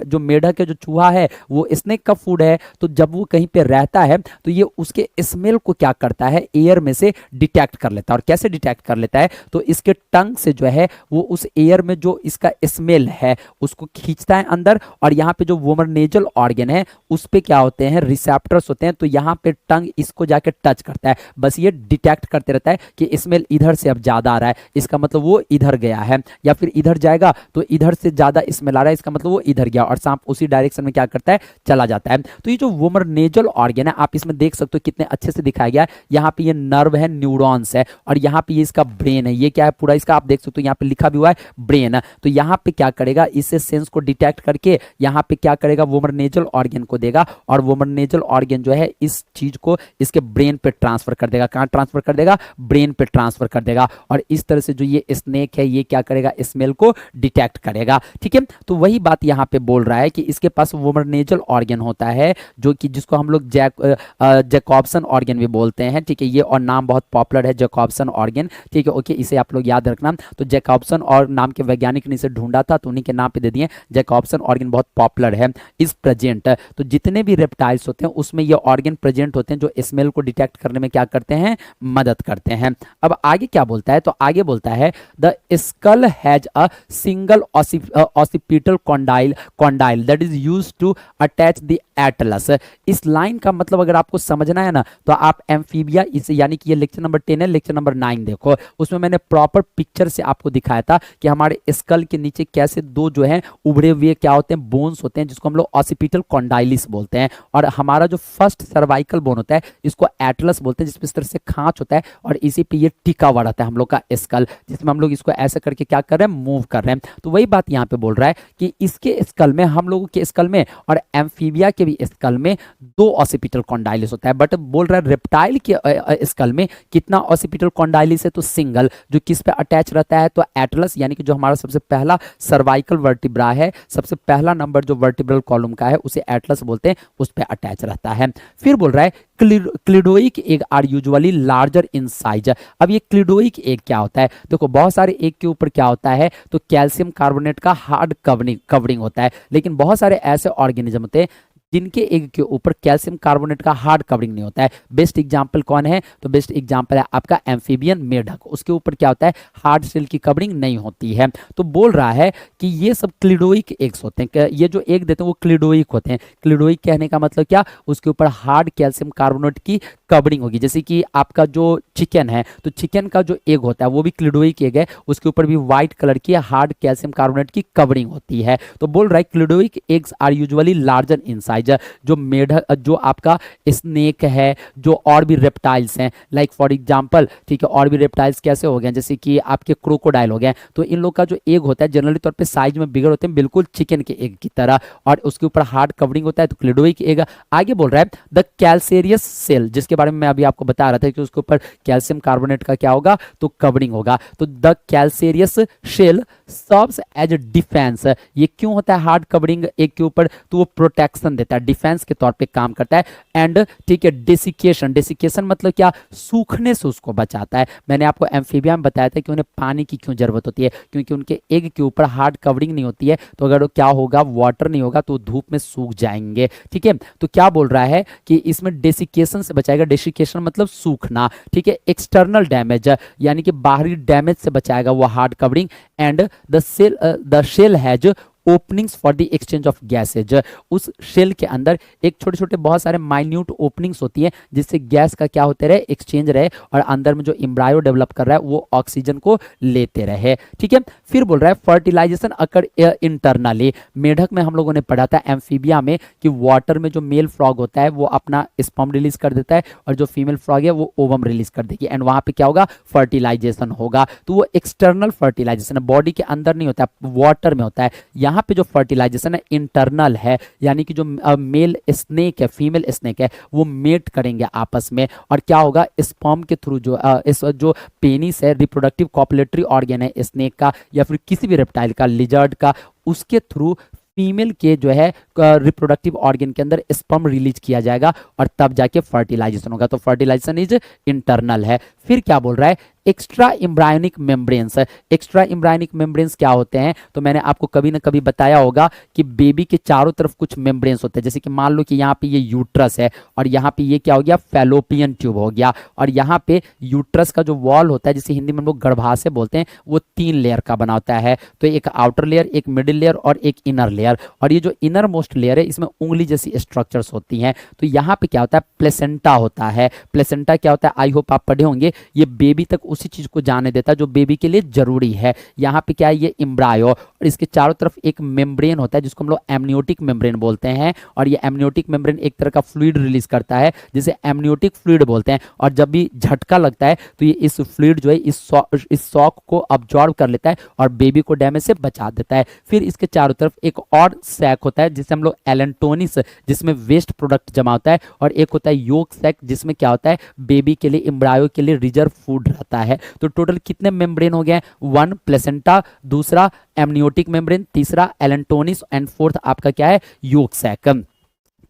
Speaker 1: जो मेढक है, जो चूहा है, वो स्नेक का फूड है, तो जब वो कहीं पे रहता है तो ये उसके स्मेल को क्या करता है, एयर में से डिटेक्ट कर लेता है। और कैसे डिटेक्ट कर लेता है, तो इसके टंग से जो है वो उस एयर में जो इसका स्मेल है उसको खींचता है अंदर, और यहाँ पे जो वोमरनेजल ऑर्गन है उस पे क्या होते हैं, रिसेप्टर्स होते हैं, तो यहाँ पे टंग इसको जाके टच करता है। बस ये डिटेक्ट करते रहता है कि स्मेल इधर से अब ज्यादा आ रहा है, इसका मतलब वो इधर गया है, या फिर इधर जाएगा तो इधर से ज्यादा स्मेल आ रहा है, इसका मतलब वो इधर गया, और सांप उसी डायरेक्शन में क्या करता है, चला जाता है। तो ये जो वोमरनेजल ऑर्गन है, आप इसमें देख सकते हो कितने अच्छे से दिखाया गया है। यहाँ पे ये नर्व है, न्यूरॉन्स है, और यहाँ पे ये इसका ब्रेन है, ये क्या है पूरा इसका, आप देख सकते हो यहाँ पे लिखा भी हुआ है ब्रेन। तो यहाँ पे क्या करेगा, इससे सेंस को डिटेक्ट करके यहाँ पे क्या करेगा, वोमरनेजल ऑर्गन को देगा, और वोमरनेजल ऑर्गन जो है इस चीज को इसके ब्रेन पे ट्रांसफर कर देगा। कहाँ ट्रांसफर कर देगा, ब्रेन पे ट्रांसफर कर देगा, और इस तरह से जो ये स्नेक है ये क्या करेगा, स्मेल को डिटेक्ट करेगा। ठीक है, तो वही बात यहाँ पे बोल रहा है कि इसके पास वोमरनेजल ऑर्गन होता है जो कि जिसको हम लोग जैकॉब्सन ऑर्गन भी बोलते हैं। ठीक है, ये और नाम बहुत पॉपुलर है जैकॉब्सन ऑर्गन, ठीक है, ओके, इसे आप लोग याद रखना। तो जैकॉब्सन और नाम के वैज्ञानिक ने इसे ढूंढा था तो उन्हीं के नाम पे दे दिए जैकॉब्सन ऑर्गन, बहुत पॉपुलर है। इस प्रेजेंट, तो जितने भी रेप्टाइल्स होते हैं उसमें ये ऑर्गन प्रेजेंट होते हैं जो स्मेल को डिटेक्ट करने में क्या करते हैं, मदद करते हैं। अब आगे क्या बोलता है, तो आगे बोलता है the skull has a single occipital condyle that is used to attach the atlas. इस लाइन का मतलब अगर आपको समझना है ना तो आप एम्फीबिया, इस यानी कि ये लेक्चर नंबर 10 है, लेक्चर नंबर 9 देखो, उसमें मैंने प्रॉपर पिक्चर से आपको दिखाया था कि हमारे स्कल के नीचे कैसे दो जो है उभरे हुए क्या होते हैं, बोन्स होते हैं, जिसको हम लोग ऑसिपिटल कॉन्डाइलिस बोलते हैं। और हमारा जो फर्स्ट सर्वाइकल बोन होता है इसको एटलस बोलते हैं, जिसमें इस तरह से खांच होता है और इसी पे ये टिका हुआ रहता है हम लोग का स्कल, जिसमें हम लोग इसको ऐसे करके क्या कर रहे हैं, मूव कर रहे हैं। तो वही बात यहाँ पे बोल रहा है कि इसके स्कल में, हम लोगों के स्कल में और एम्फीबिया के भी स्कल में दो ऑसिपिटल कॉन्डाइलिस होता है, बट बोल रहा है रेप्टाइल के स्कल में कितना ऑसिपिटल कॉन्डाइलिस है, तो सिंगल, जो किस पे अटैच रहता है, तो एटलस, यानी कि जो हमारा सबसे पहला सर्वाइकल वर्टिब्रा है, सबसे पहला नंबर जो वर्टिब्रल कॉलम का है उसे एटलस बोलते हैं, उस पे अटैच रहता है। फिर बोल रहा है cleidoic egg are usually larger in size. अब ये क्लिडोइक एग क्या होता है, देखो बहुत सारे एग के ऊपर क्या होता है, तो कैल्शियम कार्बोनेट का हार्ड कवरिंग होता है, लेकिन बहुत सारे ऐसे ऑर्गेनिज्म होते हैं जिनके एग के ऊपर कैल्शियम कार्बोनेट का हार्ड कवरिंग नहीं होता है। बेस्ट एग्जांपल कौन है, तो बेस्ट एग्जांपल है आपका एम्फीबियन मेढक, उसके ऊपर क्या होता है, हार्ड शेल की कवरिंग नहीं होती है। तो बोल रहा है कि ये सब क्लिडोइक एग्स होते हैं, ये जो एग देते हैं वो क्लिडोइक होते हैं। क्लिडोइक कहने का मतलब क्या, उसके ऊपर हार्ड कैल्शियम कार्बोनेट की कवरिंग होगी। जैसे कि आपका जो चिकन है, तो चिकन का जो एग होता है वो भी क्लिडोइक एग है, उसके ऊपर भी व्हाइट कलर की हार्ड कैल्शियम कार्बोनेट की कवरिंग होती है। तो बोल रहा है cleidoic eggs are usually larger in size. जो मेढक, जो आपका स्नेक है, जो और भी रेप्टाइल्स हैं, लाइक फॉर एग्जांपल, ठीक है, और भी रेप्टाइल्स कैसे हो गए, जैसे कि आपके क्रोकोडाइल हो गए, तो इन लोग का जो एग होता है जनरली तौर पे साइज में बिगड़ होते हैं, बिल्कुल चिकन के एग की तरह, और उसके ऊपर हार्ड कवरिंग होता है, तो क्लिडोइक एग। आगे बोल रहा है द कैल्सेरियस सेल, जिसके बारे में मैं अभी आपको बता रहा था कि उसके ऊपर कैल्शियम कार्बोनेट का क्या होगा, तो कवरिंग होगा। तो the calcareous shell serves as a defence. ये क्यों होता है हार्ड कवरिंग एग के ऊपर, तो वो प्रोटेक्शन देता है, डिफेंस के तौर पे काम करता है। एंड ठीक है, डेसिकेशन, डेसिकेशन मतलब क्या, सूखने से उसको बचाता है। मैंने आपको एम्फीबिया में बताया था कि उन्हें पानी की क्यों जरूरत होती है, क्योंकि उनके एग के ऊपर हार्ड कवरिंग नहीं होती है, तो अगर क्या होगा, वाटर नहीं होगा तो धूप में सूख जाएंगे। ठीक है, तो क्या बोल रहा है कि इसमें डेसिकेशन से बचाएगा, डेसिकेशन मतलब सूखना, ठीक है, एक्सटर्नल डैमेज यानी कि बाहरी डैमेज से बचाएगा वो hard covering. And the shell has openings for the exchange of gases. उस शेल के अंदर एक छोटे छोटे बहुत सारे माइन्यूट ओपनिंग्स होती हैं जिससे गैस का क्या होते रहे, एक्सचेंज रहे, और अंदर में जो एम्ब्रायो डेवलप कर रहा है वो ऑक्सीजन को लेते रहे। ठीक है, फिर बोल रहा है फर्टिलाइजेशन अकर इंटरनली। मेढक में हम लोगों ने पढ़ा था एम्फीबिया में कि वाटर में जो मेल फ्रॉग होता है वो अपना स्पर्म रिलीज कर देता है और जो फीमेल फ्रॉग है वो ओवम रिलीज कर देगी, एंड वहां पे क्या होगा, फर्टिलाइजेशन होगा। तो वो एक्सटर्नल फर्टिलाइजेशन है, बॉडी के अंदर नहीं होता है, वाटर में होता है। यहाँ पे जो फर्टिलाइजेशन है इंटरनल है, यानी कि जो मेल स्नेक है, फीमेल स्नेक है, वो मेट करेंगे आपस में, और क्या होगा, स्पर्म के थ्रू जो इस जो पेनिस है, रिप्रोडक्टिव कॉपुलेटरी ऑर्गन है स्नेक का या फिर किसी भी रेप्टाइल का, लिजर्ड का, उसके थ्रू फीमेल के जो है रिप्रोडक्टिव ऑर्गन के अंदर स्पर्म रिलीज किया जाएगा और तब जाके फर्टिलाइजेशन होगा। तो फर्टिलाइजेशन इज इंटरनल है। फिर क्या बोल रहा है, extra embryonic membranes. Extra embryonic membranes क्या होते हैं, तो मैंने आपको कभी ना कभी बताया होगा कि बेबी के चारों तरफ कुछ मेम्ब्रेन्स होते हैं, जैसे कि मान लो कि यहाँ पे ये यूट्रस है और यहाँ पे ये क्या हो गया, फैलोपियन ट्यूब हो गया, और यहाँ पे यूट्रस का जो वॉल होता है जिसे हिंदी में हम लोग गर्भाशय बोलते हैं, वो 3 लेयर का बना होता है। तो एक आउटर लेयर, एक मिडिल लेयर और एक इनर लेयर, और ये जो इनर मोस्ट लेयर है इसमें उंगली जैसी स्ट्रक्चर्स होती हैं। तो यहाँ पे क्या होता है, प्लेसेंटा होता है। प्लेसेंटा क्या होता है, आई होप आप पढ़े होंगे, ये बेबी तक उसी चीज को जाने देता है जो बेबी के लिए जरूरी है। यहाँ पे क्या है, ये एम्ब्रायो, और इसके चारों तरफ एक मेम्ब्रेन होता है जिसको हम लोग एमनियोटिक मेम्ब्रेन बोलते हैं, और ये एमनियोटिक मेम्ब्रेन एक तरह का फ्लूइड रिलीज करता है जिसे एमनियोटिक फ्लूइड बोलते हैं, और जब भी झटका लगता है तो ये इस फ्लूइड जो है इस शॉक को अब्जॉर्ब कर लेता है और बेबी को डैमेज से बचा देता है। फिर इसके चारों तरफ एक और सैक होता है जिसे हम लोग एलेंटोनिस, जिसमें वेस्ट प्रोडक्ट जमा होता है, और एक होता है योक सैक जिसमें क्या होता है, बेबी के लिए, एम्ब्रायो के लिए रिजर्व फूड रहता है। तो टोटल कितने मेम्ब्रेन हो गए, 1 प्लेसेंटा, दूसरा एमनियोटिक मेम्ब्रेन, तीसरा एलेंटोनिस, एंड फोर्थ आपका क्या है, योक सैक।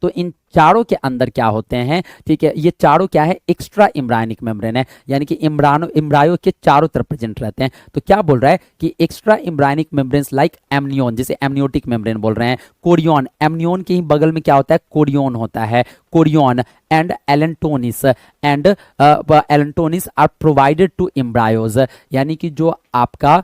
Speaker 1: तो इन चारों के अंदर क्या होते हैं, ठीक है, ये चारों क्या है, एक्स्ट्रा इम्ब्रायोनिक मेम्ब्रेन है, यानी कि इम्ब्रायो के चारों तरफ प्रेजेंट रहते हैं। तो क्या बोल रहा है कि extra embryonic membranes like amnion, जैसे एमनियोटिक मेम्ब्रेन बोल रहे हैं, कोरियन, एमनियोन के ही बगल में क्या होता है, कोरियन होता है, chorion and allantois are provided to embryos, यानी कि जो आपका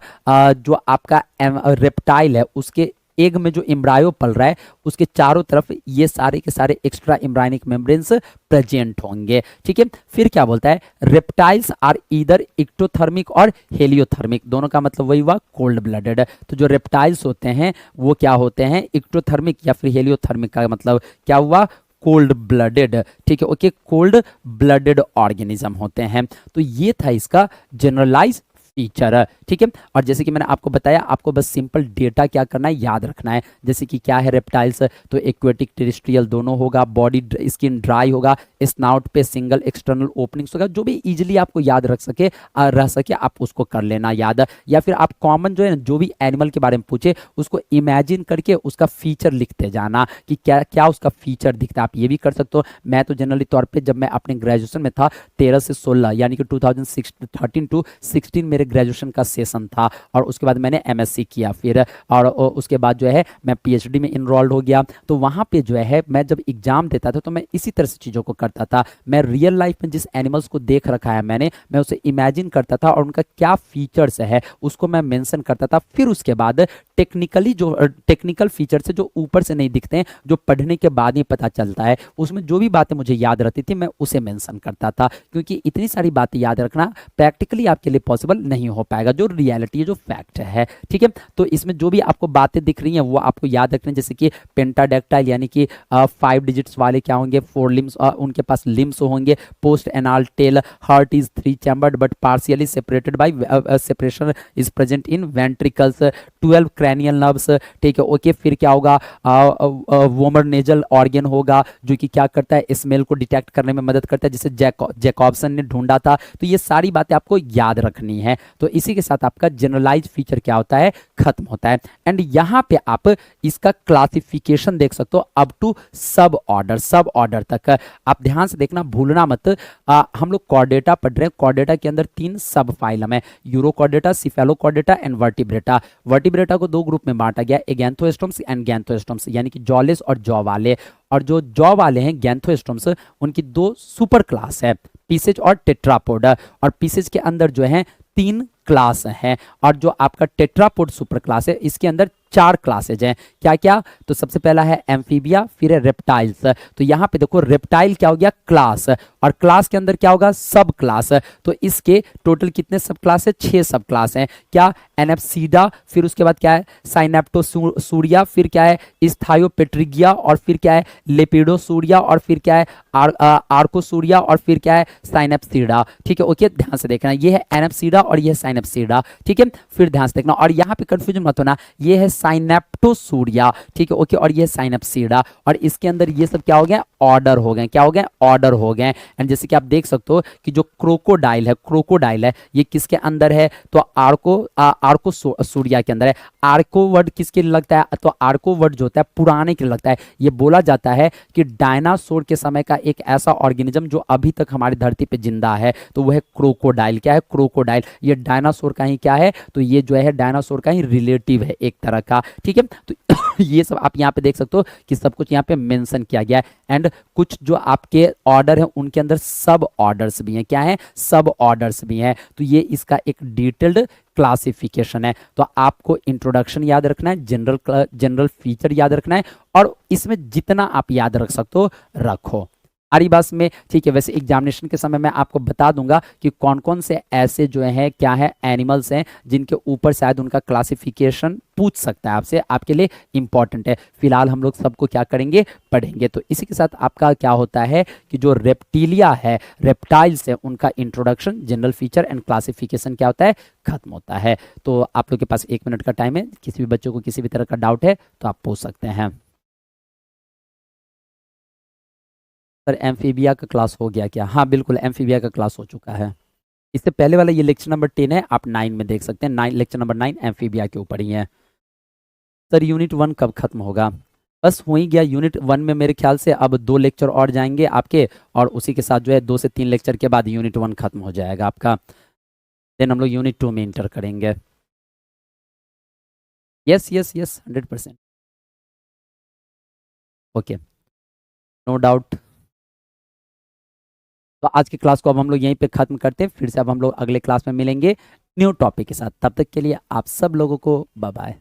Speaker 1: रेप्टाइल है उसके एग में जो एम्ब्रायो पल रहा है उसके चारों तरफ ये सारे के सारे एक्स्ट्रा एम्ब्रायोनिक मेम्ब्रेन्स प्रेजेंट होंगे, ठीक है। फिर क्या बोलता है, रेप्टाइल्स आर ईदर इक्टोथर्मिक और हेलियोथर्मिक, दोनों का मतलब वही हुआ, कोल्ड ब्लडेड। तो जो रेप्टाइल्स होते हैं वो क्या होते हैं, इक्टोथर्मिक या फिर हेलियोथर्मिक, का मतलब क्या हुआ, कोल्ड ब्लडेड, ठीक है, ओके, कोल्ड ब्लडेड ऑर्गेनिज्म होते हैं। तो ये था इसका जनरलाइज फीचर, ठीक है। और जैसे कि मैंने आपको बताया, आपको बस सिंपल डेटा क्या करना है, याद रखना है। जैसे कि क्या है रेप्टाइल्स, तो एक्वेटिक टेरेस्ट्रियल दोनों होगा, बॉडी स्किन ड्राई होगा, स्नाउट पे सिंगल एक्सटर्नल ओपनिंग्स होगा, जो भी इजीली आपको याद रह सके आप उसको कर लेना याद। या फिर आप कॉमन जो है जो भी एनिमल के बारे में पूछे उसको इमेजिन करके उसका फीचर लिखते जाना कि क्या क्या उसका फीचर दिखता है, आप ये भी कर सकते हो। मैं तो जनरली तौर पर जब मैं अपने ग्रेजुएशन में था 13 से 16 यानी कि 2013 टू 16 मेरे ग्रेजुएशन का सेशन था, और उसके बाद मैंने एमएससी किया फिर, और उसके बाद जो है मैं पीएचडी में इनरोल्ड हो गया। तो वहाँ पे जो है मैं जब एग्जाम देता था तो मैं इसी तरह से चीज़ों को करता था। मैं रियल लाइफ में जिस एनिमल्स को देख रखा है मैं उसे इमेजिन करता था और उनका क्या फीचर्स है उसको मैं मेंशन करता था। फिर उसके बाद टेक्निकल फीचर्स है जो ऊपर से नहीं दिखते हैं, जो पढ़ने के बाद ही पता चलता है, उसमें जो भी बातें मुझे याद रहती थी मैं उसे मेंशन करता था, क्योंकि इतनी सारी बातें याद रखना प्रैक्टिकली आपके लिए पॉसिबल नहीं हो पाएगा, जो रियलिटी है, जो फैक्ट है, ठीक है। तो इसमें जो भी आपको बातें दिख रही हैं वो आपको याद रखना, जैसे कि पेंटाडेक्टाइल यानी कि 5 डिजिट्स वाले क्या होंगे, 4 लिम्स, उनके पास लिम्स होंगे, post anal tail, heart is 3 chambered but partially separated by separation is present in ventricles, 12 cranial nerves, ठीक है, ओके। फिर क्या होगा, वोमर नेजल ऑर्गन होगा जो कि क्या करता है, स्मेल को डिटेक्ट करने में मदद करता है, जिसे जैकॉब्सन ने ढूंढा था। तो ये सारी बातें आपको याद रखनी है। तो इसी के साथ आपका जनरलाइज फीचर क्या होता है, खत्म होता है। एंड यहां पे आप इसका क्लासिफिकेशन देख सकते हो अप टू सब ऑर्डर तक। आप ध्यान से देखना, भूलना मत। हम लोग कॉर्डेटा पढ़ रहे हैं, कॉर्डेटा के अंदर 3 सब फाइलम है, urochordata, cephalochordata and vertebrata. Vertebrata को 2 ग्रुप में बांटा गया, एगैंथोस्टोम्स एंड गैंथोस्टोम्स, यानी कि जॉलेस और जॉ वाले। और जो जॉ वाले हैं गैंथोस्टोम्स, उनकी 2 सुपर क्लास है, पीसेज और टेट्रापोड। और पीसेज के अंदर जो है 3 क्लास हैं, और जो आपका टेट्रापोड सुपर क्लास है इसके अंदर 4 क्लासेज हैं। क्या क्या, तो सबसे पहला है एम्फीबिया, फिर है रेप्टाइल्स। तो यहाँ पे देखो रेप्टाइल क्या हो गया, क्लास, और क्लास के अंदर क्या होगा, सब क्लास। तो इसके टोटल कितने सब क्लास है, 6 सब क्लास हैं। क्या, एनेप्सीडा, फिर उसके बाद क्या है साइनेप्टोसूरिया, फिर क्या है स्थायोपेट्रिगिया, और फिर क्या है लेपिडोसूरिया, और फिर क्या है आर्कोसूरिया, और फिर क्या है साइनेप्सीडा, ठीक है, ओके। ध्यान से देखना, ये है एनेप्सीडा और ये है साइनेप्सीडा, ठीक है। फिर ध्यान से देखना, और यहाँ पे कंफ्यूजन मत होना, ये है साइनेप्टोसूरिया, ठीक है, ओके, और ये साइनेप्सीडा, और इसके अंदर ये सब क्या हो गए, ऑर्डर हो गए, क्या हो गए, ऑर्डर हो गए। एंड जैसे कि आप देख सकते हो कि जो क्रोकोडाइल है ये किसके अंदर है, तो आर्कोसूरिया के अंदर है। आर्को वर्ड किसके लिए लगता है, तो आर्को वर्ड जो होता है पुराने के लिए लगता है। ये बोला जाता है कि डायनासोर के समय का एक ऐसा ऑर्गेनिज्म जो अभी तक हमारी धरती पे जिंदा है, तो वह है क्रोकोडाइल। क्या है, क्रोकोडाइल, ये डायनासोर का ही क्या है, तो ये जो है डायनासोर का ही रिलेटिव है एक तरह का, ठीक है। तो ये सब आप यहाँ पे देख सकते हो कि सब कुछ यहाँ पे मेंशन किया गया है। एंड कुछ जो आपके ऑर्डर है उनके अंदर सब ऑर्डर्स भी हैं, क्या है, सब ऑर्डर्स भी हैं। तो ये इसका एक डिटेल्ड क्लासिफिकेशन है। तो आपको इंट्रोडक्शन याद रखना है, जनरल फीचर याद रखना है, और इसमें जितना आप याद रख सकते हो रखो। आरी बास में, ठीक है। वैसे एग्जामिनेशन के समय मैं आपको बता दूंगा कि कौन कौन से ऐसे जो है क्या है एनिमल्स हैं जिनके ऊपर शायद उनका क्लासिफिकेशन पूछ सकता है आपसे, आपके लिए इंपॉर्टेंट है। फिलहाल हम लोग सबको क्या करेंगे, पढ़ेंगे। तो इसी के साथ आपका क्या होता है कि जो रेप्टिलिया है, रेप्टाइल्स है, उनका introduction, general feature and classification क्या होता है, खत्म होता है। तो आप लोग के पास 1 मिनट का टाइम है, किसी भी बच्चों को किसी भी तरह का डाउट है तो आप पूछ सकते हैं। सर एम्फीबिया का क्लास हो गया क्या, हाँ बिल्कुल एम्फीबिया का क्लास हो चुका है। इससे पहले वाला ये लेक्चर नंबर 10 है, आप 9 में देख सकते हैं, 9 लेक्चर नंबर 9 एम्फीबिया के ऊपर ही है। सर यूनिट 1 कब खत्म होगा, बस हो ही गया। यूनिट 1 में मेरे ख्याल से अब 2 लेक्चर और जाएंगे आपके, और उसी के साथ जो है 2 से 3 लेक्चर के बाद यूनिट 1 खत्म हो जाएगा आपका। देन हम लोग यूनिट 2 में इंटर करेंगे। Yes yes yes, 100%। Okay, no doubt. तो आज की क्लास को अब हम लोग यहीं पे खत्म करते हैं, फिर से अब हम लोग अगले क्लास में मिलेंगे न्यू टॉपिक के साथ। तब तक के लिए आप सब लोगों को बाय बाय।